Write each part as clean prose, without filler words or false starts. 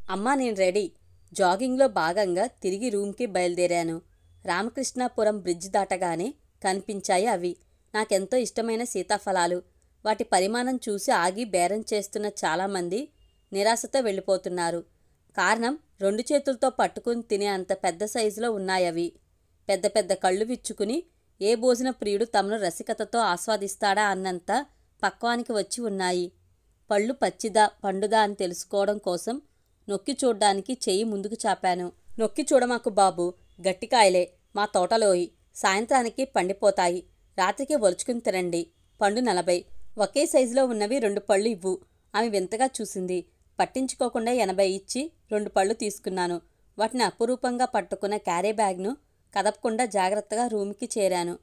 అమ్మా నేను రెడీ. జాగింగ్లో భాగంగా తిరిగి రూమ్కి బయలుదేరాను. రామకృష్ణాపురం బ్రిడ్జ్ దాటగానే కనిపించాయి అవి. నాకెంతో ఇష్టమైన సీతాఫలాలు. వాటి పరిమాణం చూసి ఆగి బేరం చేస్తున్న చాలామంది నిరాశతో వెళ్ళిపోతున్నారు. కారణం, 2 చేతులతో పట్టుకుని తినే అంత పెద్ద సైజులో ఉన్నాయవి. పెద్ద పెద్ద కళ్ళు విచ్చుకుని ఏ భోజన ప్రియుడు తమను రసికతతో ఆస్వాదిస్తాడా అన్నంత పక్వానికి వచ్చి ఉన్నాయి. పళ్ళు పచ్చిదా పండుదా అని తెలుసుకోవడం కోసం నొక్కి చూడ్డానికి చెయ్యి ముందుకు చాపాను. నొక్కి చూడమాకు బాబు, గట్టికాయలే, మా తోటలోయి. సాయంత్రానికి పండిపోతాయి. రాత్రికి ఒలుచుకుని తినండి. పండు 40. ఒకే సైజులో ఉన్నవి 2 పళ్ళు ఇవ్వు. ఆమె వింతగా చూసింది. పట్టించుకోకుండా 80 ఇచ్చి 2 పళ్ళు తీసుకున్నాను. వాటిని అపురూపంగా పట్టుకున్న క్యారీ బ్యాగ్ను కదపకుండా జాగ్రత్తగా రూమ్కి చేరాను.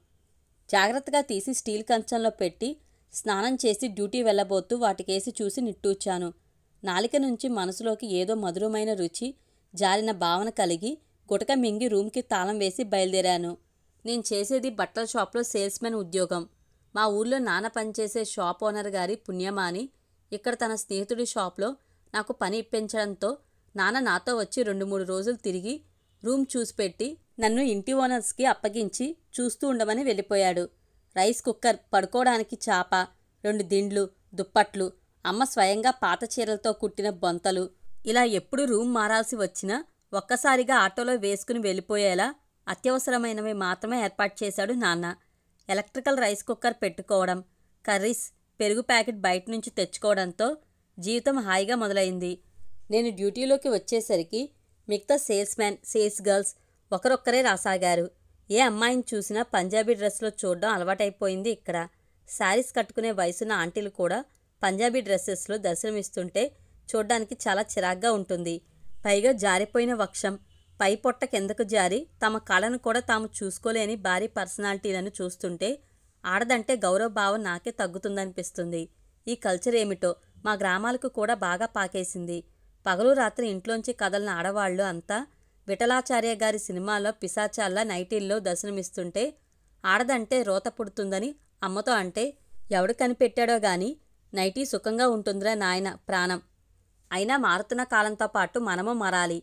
జాగ్రత్తగా తీసి స్టీల్ కంచంలో పెట్టి స్నానం చేసి డ్యూటీ వెళ్ళబోతూ వాటికేసి చూసి నిట్టూర్చాను. నాలిక నుంచి మనసులోకి ఏదో మధురమైన రుచి జారిన భావన కలిగి గుటక మింగి రూమ్కి తాళం వేసి బయలుదేరాను. నేను చేసేది బట్టల షాప్లో సేల్స్మెన్ ఉద్యోగం. మా ఊర్లో నాన్న పనిచేసే షాప్ ఓనర్ గారి పుణ్యమాని ఇక్కడ తన స్నేహితుడి షాప్లో నాకు పని ఇప్పించడంతో నాన్న నాతో వచ్చి 2-3 రోజులు తిరిగి రూమ్ చూసిపెట్టి నన్ను ఇంటి ఓనర్స్కి అప్పగించి చూస్తూ ఉండమని వెళ్ళిపోయాడు. రైస్ కుక్కర్, పడుకోవడానికి చాప, 2 దిండ్లు, దుప్పట్లు, అమ్మ స్వయంగా పాత చీరలతో కుట్టిన బొంతలు, ఇలా ఎప్పుడు రూమ్ మారాల్సి వచ్చినా ఒక్కసారిగా ఆటోలో వేసుకుని వెళ్ళిపోయేలా అత్యవసరమైనవి మాత్రమే ఏర్పాటు చేశాడు నాన్న. ఎలక్ట్రికల్ రైస్ కుక్కర్ పెట్టుకోవడం, కర్రీస్, పెరుగు ప్యాకెట్ బయట నుంచి తెచ్చుకోవడంతో జీవితం హాయిగా మొదలైంది. నేను డ్యూటీలోకి వచ్చేసరికి మిగతా సేల్స్మెన్, సేల్స్ గర్ల్స్ ఒకరొక్కరే రాసాగారు. ఏ అమ్మాయిని చూసినా పంజాబీ డ్రెస్లో చూడడం అలవాటైపోయింది ఇక్కడ. శారీస్ కట్టుకునే వయసున్న ఆంటీలు కూడా పంజాబీ డ్రెస్సెస్లో దర్శనమిస్తుంటే చూడ్డానికి చాలా చిరాగ్గా ఉంటుంది. పైగా జారిపోయిన వక్షం, పై పొట్ట కిందకు జారి తమ కళను కూడా తాము చూసుకోలేని భారీ పర్సనాలిటీలను చూస్తుంటే ఆడదంటే గౌరవభావం నాకే తగ్గుతుందనిపిస్తుంది. ఈ కల్చర్ ఏమిటో మా గ్రామాలకు కూడా బాగా పాకేసింది. పగలు రాత్రి ఇంట్లోంచి కదలిన ఆడవాళ్లు అంతా విఠలాచార్య గారి సినిమాలో పిశాచాల్లా నైటీల్లో దర్శనమిస్తుంటే ఆడదంటే రోత పుడుతుందని అమ్మతో అంటే, ఎవడు కనిపెట్టాడో గాని నైటీ సుఖంగా ఉంటుందిరా నాయన ప్రాణం. అయినా మారుతున్న కాలంతో పాటు మనము మారాలి.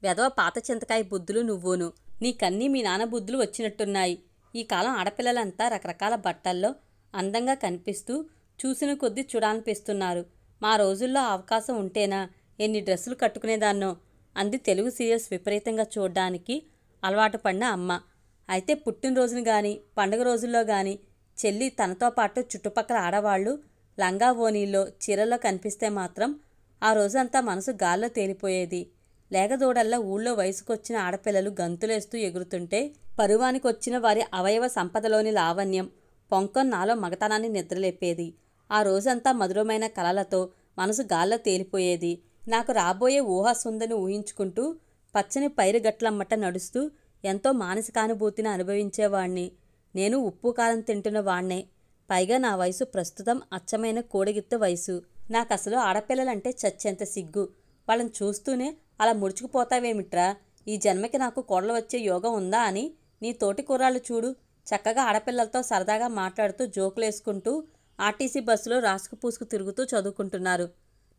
వెధవ పాత చింతకాయ బుద్ధులు నువ్వును. నీకన్నీ మీ నాన్న బుద్ధులు వచ్చినట్టున్నాయి. ఈ కాలం ఆడపిల్లలంతా రకరకాల బట్టల్లో అందంగా కనిపిస్తూ చూసిన కొద్దీ చూడాలనిపిస్తున్నారు. మా రోజుల్లో అవకాశం ఉంటేనా ఎన్ని డ్రెస్సులు కట్టుకునేదాన్నో అంది తెలుగు సీరియల్స్ విపరీతంగా చూడ్డానికి అలవాటు పడిన అమ్మ. అయితే పుట్టినరోజును గాని పండుగ రోజుల్లో గాని చెల్లి తనతో పాటు చుట్టుపక్కల ఆడవాళ్లు లంగా ఓనీల్లో చీరల్లో కనిపిస్తే మాత్రం ఆ రోజంతా మనసు గాల్లో తేలిపోయేది. లేగదూడల్లా ఊళ్ళో వయసుకొచ్చిన ఆడపిల్లలు గంతులేస్తూ ఎగురుతుంటే పరువానికొచ్చిన వారి అవయవ సంపదలోని లావణ్యం పొంకం నాలో మగతనాన్ని నిద్రలేపేది. ఆ రోజంతా మధురమైన కలలతో మనసు గాల్లో తేలిపోయేది. నాకు రాబోయే ఊహాసుందని ఊహించుకుంటూ పచ్చని పైరుగట్లమ్మట నడుస్తూ ఎంతో మానసికానుభూతిని అనుభవించేవాణ్ణి. నేను ఉప్పు కారం తింటున్న వాణ్ణే. పైగా నా వయసు ప్రస్తుతం అచ్చమైన కోడిగిత్త వయసు. నాకసలు ఆడపిల్లలంటే చచ్చెంత సిగ్గు. వాళ్ళని చూస్తూనే అలా ముడుచుకుపోతావేమిట్రా? ఈ జన్మకి నాకు కోడలు వచ్చే యోగం ఉందా అని నీ తోటి కుర్రాళ్ళు చూడు, చక్కగా ఆడపిల్లలతో సరదాగా మాట్లాడుతూ జోకులేసుకుంటూ ఆర్టీసీ బస్సులో రాసుకు పూసుకు తిరుగుతూ చదువుకుంటున్నారు.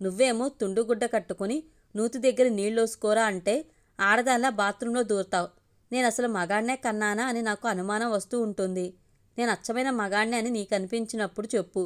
నువ్వేమో తుండుగుడ్డ కట్టుకుని నూతి దగ్గర నీళ్ళోసుకోరా అంటే ఆడదాల్లా బాత్రూంలో దూరతావు. నేనసలు మగాడినే కన్నానా అని నాకు అనుమానం వస్తూ ఉంటుంది. నేను అచ్చమైన మగాడినే అని నీకు అనిపించినప్పుడు చెప్పు,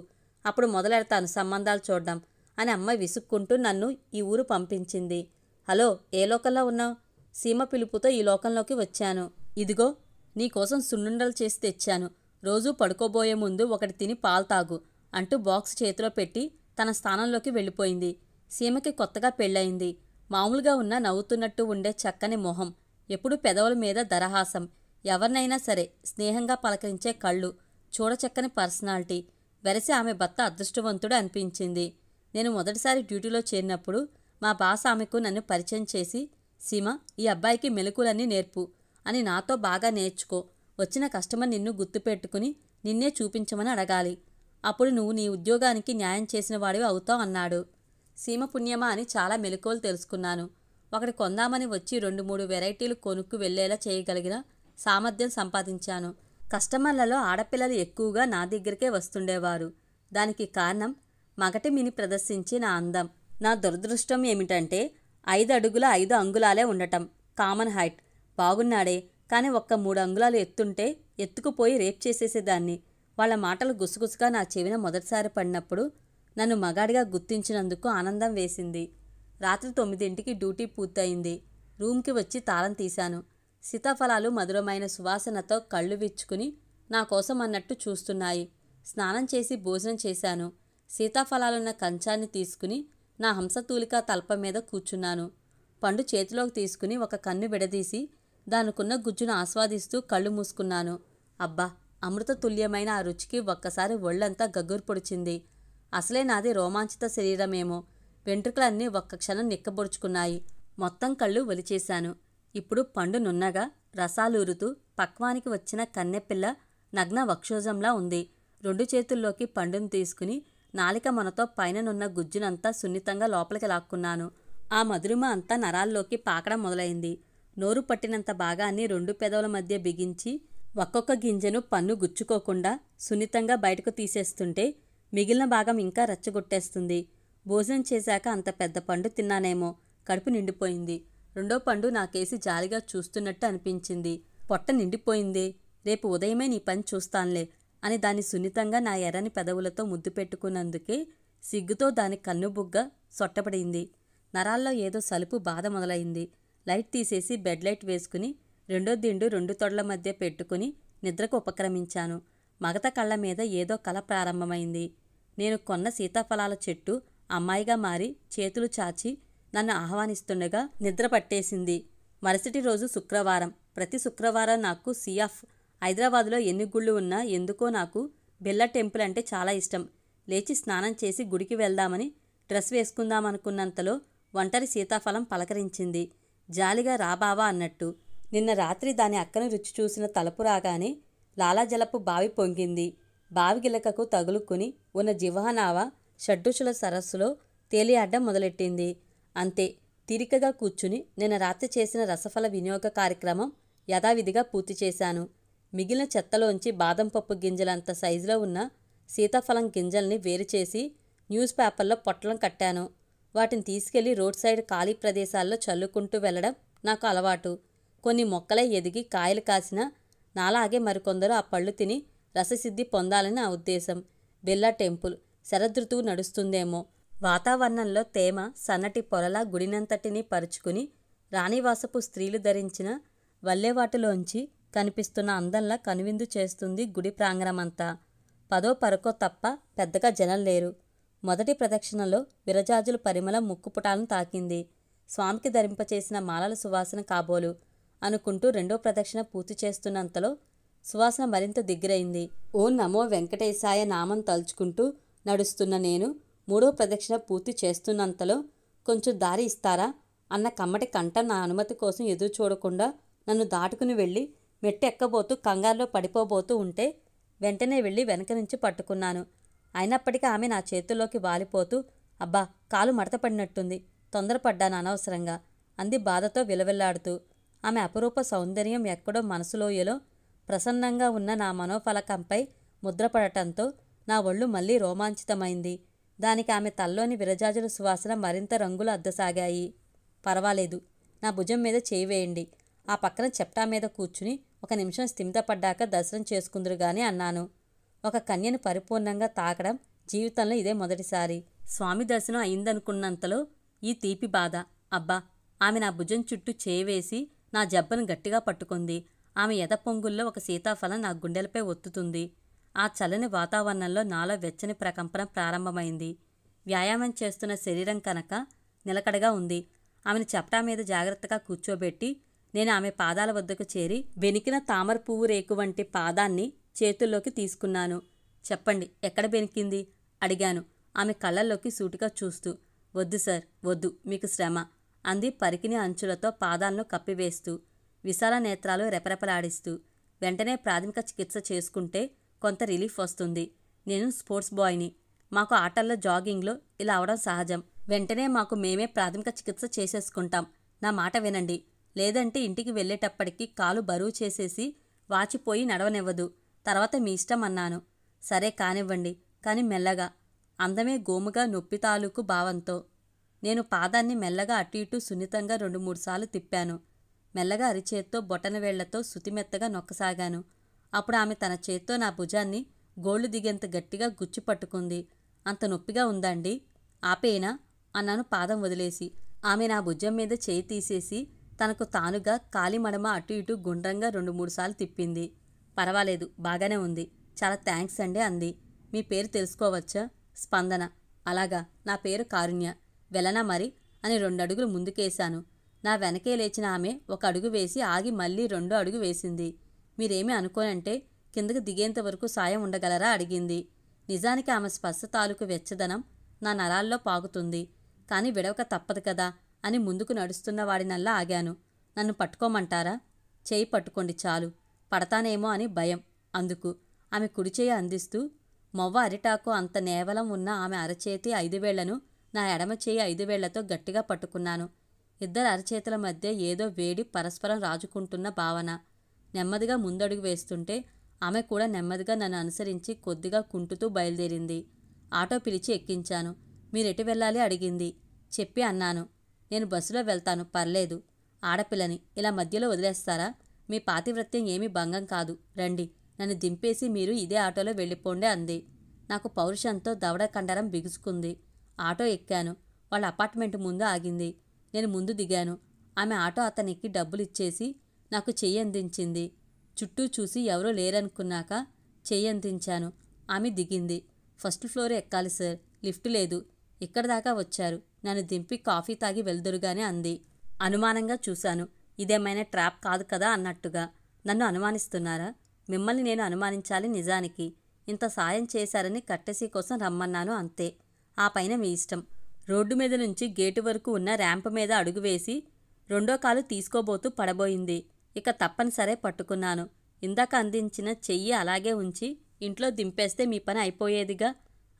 అప్పుడు మొదలెడతాను సంబంధాలు చూడడం అని అమ్మ విసుక్కుంటూ నన్ను ఈ ఊరు పంపించింది. హలో, ఏ లోకంలో ఉన్నావు? సీమ పిలుపుతో ఈ లోకంలోకి వచ్చాను. ఇదిగో నీకోసం సున్నుండలు చేసి తెచ్చాను. రోజూ పడుకోబోయే ముందు ఒకటి తిని పాలు తాగు అంటూ బాక్స్ చేతిలో పెట్టి తన స్థానంలోకి వెళ్ళిపోయింది. సీమకి కొత్తగా పెళ్ళయింది. మామూలుగా ఉన్నా నవ్వుతున్నట్టు ఉండే చక్కని మొహం, ఎప్పుడూ పెదవుల మీద దరహాసం, ఎవరినైనా సరే స్నేహంగా పలకరించే కళ్ళు, చూడచక్కని పర్సనాలిటీ. వెరసి ఆమె భర్త అదృష్టవంతుడు అనిపించింది. నేను మొదటిసారి డ్యూటీలో చేరినప్పుడు మా బాస్ ఆమెకు నన్ను పరిచయం చేసి, సీమ, ఈ అబ్బాయికి మెలకులన్నీ నేర్పు అని నాతో బాగా నేర్చుకో. వచ్చిన కస్టమర్ నిన్ను గుర్తుపెట్టుకుని నిన్నే చూపించమని అడగాలి. అప్పుడు నువ్వు నీ ఉద్యోగానికి న్యాయం చేసిన వాడివి అవుతావు అన్నాడు. సీమ పుణ్యమా అని చాలా మెలకువలు తెలుసుకున్నాను. ఒకటి కొందామని వచ్చి 2-3 వెరైటీలు కొనుక్కు వెళ్లేలా చేయగలిగిన సామర్థ్యం సంపాదించాను. కస్టమర్లలో ఆడపిల్లలు ఎక్కువగా నా దగ్గరికే వస్తుండేవారు. దానికి కారణం మగటి మిని ప్రదర్శించి నా అందం. నా దురదృష్టం ఏమిటంటే 5 అడుగుల 5 అంగుళాలే ఉండటం కామన్ హైట్. బాగున్నాడే, కానీ ఒక్క 3 అంగుళాలు ఎత్తుంటే ఎత్తుకుపోయి రేప్ చేసేసేదాన్ని. వాళ్ళ మాటలు గుసగుసగా నా చెవిన మొదటిసారి పడినప్పుడు నన్ను మగాడిగా గుర్తించినందుకు ఆనందం వేసింది. రాత్రి 9ంటికి డ్యూటీ పూర్తయింది. రూమ్కి వచ్చి తాళం తీశాను. సీతాఫలాలు మధురమైన సువాసనతో కళ్ళు విచ్చుకుని నా కోసం అన్నట్టు చూస్తున్నాయి. స్నానం చేసి భోజనం చేశాను. సీతాఫలాలున్న కంచాన్ని తీసుకుని నా హంసతూలికా తల్పం మీద కూర్చున్నాను. పండు చేతిలోకి తీసుకుని ఒక కన్ను విడదీసి దానికున్న గుజ్జును ఆస్వాదిస్తూ కళ్ళు మూసుకున్నాను. అబ్బా, అమృతతుల్యమైన ఆ రుచికి ఒక్కసారి ఒళ్ళంతా గగ్గురు పొడిచింది. అసలే నాది రోమాంచిత శరీరమేమో. వెంట్రుకలన్నీ ఒక్క క్షణం నిక్కబొడుచుకున్నాయి. మొత్తం కళ్ళు ఒలిచేశాను. ఇప్పుడు పండు నున్నగా రసాలూరుతూ పక్వానికి వచ్చిన కన్నెపిల్ల నగ్న వక్షోజంలా ఉంది. 2 చేతుల్లోకి పండును తీసుకుని నాలిక మొనతో పైననున్న గుజ్జునంతా సున్నితంగా లోపలికి లాక్కున్నాను. ఆ మధురిమ అంతా నరాల్లోకి పాకడం మొదలైంది. నోరు పట్టినంత భాగాన్ని 2 పెదవుల మధ్య బిగించి ఒక్కొక్క గింజను పన్ను గుచ్చుకోకుండా సున్నితంగా బయటకు తీసేస్తుంటే మిగిలిన భాగం ఇంకా రెచ్చగొట్టేస్తుంది. భోజనం చేశాక అంత పెద్ద పండు తిన్నానేమో. కడుపు నిండిపోయింది. 2వ పండు నాకేసి జాలిగా చూస్తున్నట్టు అనిపించింది. పొట్ట నిండిపోయిందే, రేపు ఉదయమే నీ పని చూస్తాన్లే అని దాన్ని సున్నితంగా నా ఎర్రని పెదవులతో ముద్దు పెట్టుకున్నందుకే సిగ్గుతో దాని కన్నుబుగ్గ సొట్టపడింది. నరాల్లో ఏదో సలుపు బాధ మొదలైంది. లైట్ తీసేసి బెడ్ లైట్ వేసుకుని 2వ దిండు 2 తొడల మధ్య పెట్టుకుని నిద్రకు ఉపక్రమించాను. మగత కళ్ళ మీద ఏదో కల ప్రారంభమైంది. నేను కొన్న సీతాఫలాల చెట్టు అమ్మాయిగా మారి చేతులు చాచి నన్ను ఆహ్వానిస్తుండగా నిద్ర పట్టేసింది. మరుసటి రోజు శుక్రవారం. ప్రతి శుక్రవారం నాకు సియాఫ్. హైదరాబాదులో ఎన్ని గుళ్ళు ఉన్నా ఎందుకో నాకు బిర్లా టెంపుల్ అంటే చాలా ఇష్టం. లేచి స్నానం చేసి గుడికి వెళ్దామని డ్రెస్ వేసుకుందామనుకున్నంతలో ఒంటరి సీతాఫలం పలకరించింది. జాలిగా రాబావా అన్నట్టు. నిన్న రాత్రి దాని అక్కను రుచి చూసిన తలుపు రాగానే లాలాజలపు బావి పొంగింది. బావి గిలకకు తగులుకుని ఉన్న జివ్హానావ షడ్రుచుల సరస్సులో తేలియాడ్డం మొదలెట్టింది. అంతే, తీరికగా కూర్చుని నిన్న రాత్రి చేసిన రసఫల వినియోగ కార్యక్రమం యథావిధిగా పూర్తి చేశాను. మిగిలిన చెత్తలోంచి బాదం పప్పు గింజలంత సైజులో ఉన్న సీతాఫలం గింజల్ని వేరుచేసి న్యూస్ పేపర్లో పొట్లం కట్టాను. వాటిని తీసుకెళ్లి రోడ్ సైడ్ ఖాళీ ప్రదేశాల్లో చల్లుకుంటూ వెళ్లడం నాకు అలవాటు. కొన్ని మొక్కలే ఎదిగి కాయలు కాసినా నాలాగే మరికొందరు ఆ పళ్ళు తిని రససిద్ధి పొందాలని నా ఉద్దేశం. బిర్లా టెంపుల్. శరదృతువు నడుస్తుందేమో. వాతావరణంలో తేమ సన్నటి పొరలా గుడినంతటినీ పరుచుకుని రాణివాసపు స్త్రీలు ధరించిన వల్లేవాటులోంచి కనిపిస్తున్న అందంలా కనువిందు చేస్తుంది గుడి ప్రాంగణమంతా. 10వ పరకో తప్ప పెద్దగా జనం లేరు. మొదటి ప్రదక్షిణలో విరజాజుల పరిమళం ముక్కుపుటాలను తాకింది. స్వామికి ధరింపచేసిన మాలల సువాసన కాబోలు అనుకుంటూ 2వ ప్రదక్షిణ పూర్తి చేస్తున్నంతలో సువాసన మరింత దిగ్గురైంది. ఓ నమో వెంకటేశాయ నామం తలుచుకుంటూ నడుస్తున్న నేను 3వ ప్రదక్షిణ పూర్తి చేస్తున్నంతలో కొంచెం దారి ఇస్తారా అన్న కమ్మటి కంఠ నా అనుమతి కోసం ఎదురు చూడకుండా నన్ను దాటుకుని వెళ్ళి మెట్టు ఎక్కబోతూ కంగారులో పడిపోబోతూ ఉంటే వెంటనే వెళ్ళి వెనక నుంచి పట్టుకున్నాను. అయినప్పటికీ ఆమె నా చేతుల్లోకి వాలిపోతూ, అబ్బా, కాలు మడతపడినట్టుంది, తొందరపడ్డాను అనవసరంగా అంది బాధతో విలవిల్లాడుతూ. ఆమె అపురూప సౌందర్యం ఎక్కడో మనసులోయలో ప్రసన్నంగా ఉన్న నా మనోఫలకంపై ముద్రపడటంతో నా ఒళ్ళు మళ్లీ రోమాంచితమైంది. దానికి ఆమె తల్లోని విరజాజుల సువాసన మరింత రంగులు అద్దసాగాయి. పర్వాలేదు, నా భుజం మీద చేయి వేయండి. ఆ పక్కన చెప్టా మీద కూర్చుని 1 నిమిషం స్థిమితపడ్డాక దర్శనం చేసుకుందురుగాని అన్నాను. ఒక కన్యను పరిపూర్ణంగా తాకడం జీవితంలో ఇదే మొదటిసారి. స్వామి దర్శనం అయిందనుకున్నంతలో ఈ తీపి బాధ. అబ్బా, ఆమె నా భుజం చుట్టూ చేయివేసి నా జబ్బను గట్టిగా పట్టుకుంది. ఆమె ఎద పొంగుల్లో ఒక సీతాఫలం నా గుండెలపై ఒత్తుతుంది. ఆ చల్లని వాతావరణంలో నాలో వెచ్చని ప్రకంపన ప్రారంభమైంది. వ్యాయామం చేస్తున్న శరీరం కనుక నిలకడగా ఉంది. ఆమెను చెప్టా మీద జాగ్రత్తగా కూర్చోబెట్టి నేను ఆమె పాదాల వద్దకు చేరి బెనికిన తామర పువ్వు రేకు వంటి పాదాన్ని చేతుల్లోకి తీసుకున్నాను. చెప్పండి, ఎక్కడ బెనికింది అడిగాను ఆమె కళ్ళల్లోకి సూటిగా చూస్తూ. వద్దు సార్, వద్దు, మీకు శ్రమ అంది పరికిని అంచులతో పాదాలను కప్పివేస్తూ, విశాల నేత్రాలు రెపరెపలాడిస్తూ. వెంటనే ప్రాథమిక చికిత్స చేసుకుంటే కొంత రిలీఫ్ వస్తుంది. నేను స్పోర్ట్స్ బాయ్ని. మాకు ఆటల్లో జాగింగ్లో ఇలా అవడం సహజం. వెంటనే మాకు మేమే ప్రాథమిక చికిత్స చేసేసుకుంటాం. నా మాట వినండి, లేదంటే ఇంటికి వెళ్ళేటప్పటికి కాలు బరువు చేసేసి వాచిపోయి నడవనివ్వదు. తర్వాత మీ ఇష్టం అన్నాను. సరే కానివ్వండి, కానీ మెల్లగా అందమే గోముగా నొప్పి తాలూకు భావంతో. నేను పాదాన్ని మెల్లగా అటు ఇటు సున్నితంగా 2-3 సార్లు తిప్పాను. మెల్లగా అరిచేత్తో బొటనవేళ్లతో శుతిమెత్తగా నొక్కసాగాను. అప్పుడు ఆమె తన చేత్తో నా భుజాన్ని గోళ్లు దిగేంత గట్టిగా గుచ్చి పట్టుకుంది. అంత నొప్పిగా ఉందండి? ఆపేనా అన్నాను పాదం వదిలేసి. ఆమె నా భుజం మీద చేయి తీసేసి తనకు తానుగా కాలి మడమ అటు ఇటు గుండ్రంగా 2-3 సార్లు తిప్పింది. పర్వాలేదు, బాగానే ఉంది. చాలా థ్యాంక్స్ అండి అంది. మీ పేరు తెలుసుకోవచ్చా? స్పందన. అలాగా, నా పేరు కారుణ్య. వెళ్ళనా మరి అని 2 అడుగులు ముందుకేశాను. నా వెనకే లేచిన ఆమె 1 అడుగు వేసి ఆగి మళ్ళీ 2వ అడుగు వేసింది. మీరేమీ అనుకోనంటే కిందకు దిగేంతవరకు సాయం ఉండగలరా అడిగింది. నిజానికి ఆమె స్పర్శ తాలూకు వెచ్చదనం నా నరాల్లో పాకుతుంది. కానీ విడవక తప్పదు కదా అని ముందుకు నడుస్తున్న వాడినల్లా ఆగాను. నన్ను పట్టుకోమంటారా? చేయి పట్టుకోండి చాలు. పడతానేమో అని భయం. అందుకు ఆమె కుడిచేయి అందిస్తూ మొవ్వ అరిటాకు అంత నేవలం ఉన్న ఆమె అరచేతి 5 వేళ్లను నా ఎడమ చేయి 5 వేళ్లతో గట్టిగా పట్టుకున్నాను. ఇద్దరు అరచేతుల మధ్య ఏదో వేడి పరస్పరం రాజుకుంటున్న భావన. నెమ్మదిగా ముందడుగు వేస్తుంటే ఆమె కూడా నెమ్మదిగా నన్ను అనుసరించి కొద్దిగా కుంటుతూ బయలుదేరింది. ఆటో పిలిచి ఎక్కించాను. మీరెటు వెళ్ళాలి అడిగింది. చెప్పి అన్నాను. నేను బస్సులో వెళ్తాను, పర్లేదు. ఆడపిల్లని ఇలా మధ్యలో వదిలేస్తారా? మీ పాతివ్రత్యం ఏమీ భంగం కాదు. రండి, నన్ను దింపేసి మీరు ఇదే ఆటోలో వెళ్ళిపోండి అంది. నాకు పౌరుషంతో దవడ కండరం బిగుసుకుంది. ఆటో ఎక్కాను. వాళ్ళ అపార్ట్మెంట్ ముందు ఆగింది. నేను ముందు దిగాను. ఆమె ఆటో అతనికి డబ్బులిచ్చేసి నాకు చెయ్యి అందించింది. చుట్టూ చూసి ఎవరూ లేరనుకున్నాక చెయ్యి అందించాను. ఆమె దిగింది. ఫస్ట్ ఫ్లోర్ ఎక్కాలి సార్, లిఫ్ట్ లేదు. ఇక్కడ దాకా వచ్చారు, నన్ను దింపి కాఫీ తాగి వెళ్దురుగానే అంది. అనుమానంగా చూశాను. ఇదేమైనా ట్రాప్ కాదు కదా అన్నట్టుగా. నన్ను అనుమానిస్తున్నారా? మిమ్మల్ని నేను అనుమానించాలి నిజానికి. ఇంత సాయం చేశారని కట్టెసీ కోసం రమ్మన్నాను అంతే. ఆ పైన మీ ఇష్టం. రోడ్డు మీద నుంచి గేటు వరకు ఉన్న ర్యాంప్ మీద అడుగు వేసి 2వ కాలు తీసుకోబోతూ పడబోయింది. ఇక తప్పనిసరే పట్టుకున్నాను. ఇందాక అందించిన చెయ్యి అలాగే ఉంచి ఇంట్లో దింపేస్తే మీ పని అయిపోయేదిగా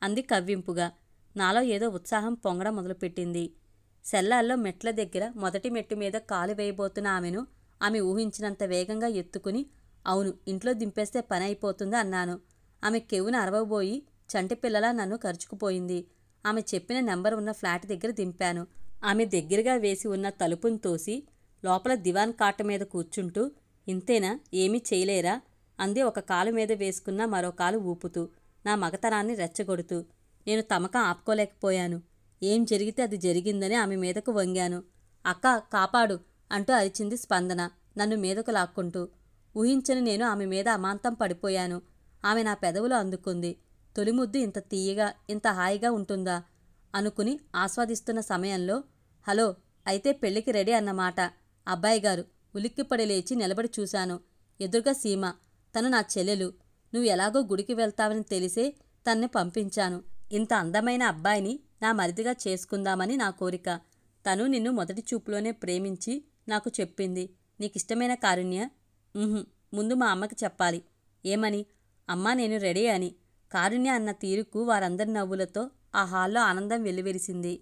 అంది కవ్వింపుగా. నాలో ఏదో ఉత్సాహం పొంగడం మొదలుపెట్టింది. సెల్లాల్లో మెట్ల దగ్గర మొదటి మెట్టు మీద కాలు వేయబోతున్న ఆమెను ఆమె ఊహించినంత వేగంగా ఎత్తుకుని అవును, ఇంట్లో దింపేస్తే పని అయిపోతుంది అన్నాను. ఆమె కెవ్వున అరవబోయి చంటిపిల్లలా నన్ను కరుచుకుపోయింది. ఆమె చెప్పిన నెంబర్ ఉన్న ఫ్లాట్ దగ్గర దింపాను. ఆమె దగ్గరగా వేసి ఉన్న తలుపును తోసి లోపల దివాన్ కాట మీద కూర్చుంటూ ఇంతేనా, ఏమీ చేయలేరా అంది. ఒక కాలు మీద వేసుకున్న మరో కాలు ఊపుతూ, నా మగతనాన్ని రెచ్చగొడుతూ. నేను తమకం ఆపుకోలేకపోయాను. ఏం జరిగితే అది జరిగిందని ఆమె మీదకు వంగాను. అక్క కాపాడు అంటూ అరిచింది స్పందన నన్ను మీదకు లాక్కుంటూ. ఊహించని నేను ఆమె మీద అమాంతం పడిపోయాను. ఆమె నా పెదవులు అందుకుంది. తొలి ముద్దు ఇంత తీయగా, ఇంత హాయిగా ఉంటుందా అనుకుని ఆస్వాదిస్తున్న సమయంలో హలో, అయితే పెళ్లికి రెడీ అన్నమాట. అబ్బాయి గారు ఉలిక్కిపడి లేచి నిలబడి చూశాను. ఎదురుగా సీమ. తను నా చెల్లెలు. నువ్వు ఎలాగో గుడికి వెళ్తావని తెలిసే తన్ని పంపించాను. ఇంత అందమైన అబ్బాయిని నా మరిదిగా చేసుకుందామని నా కోరిక. తను నిన్ను మొదటి చూపులోనే ప్రేమించి నాకు చెప్పింది. నీకిష్టమైన కారుణ్య? ముందు మా అమ్మకి చెప్పాలి. ఏమని? అమ్మా నేను రెడీ అని. కారుణ్య అన్న తీరుకు వారందరి నవ్వులతో ఆ హాల్లో ఆనందం వెల్లివిరిసింది.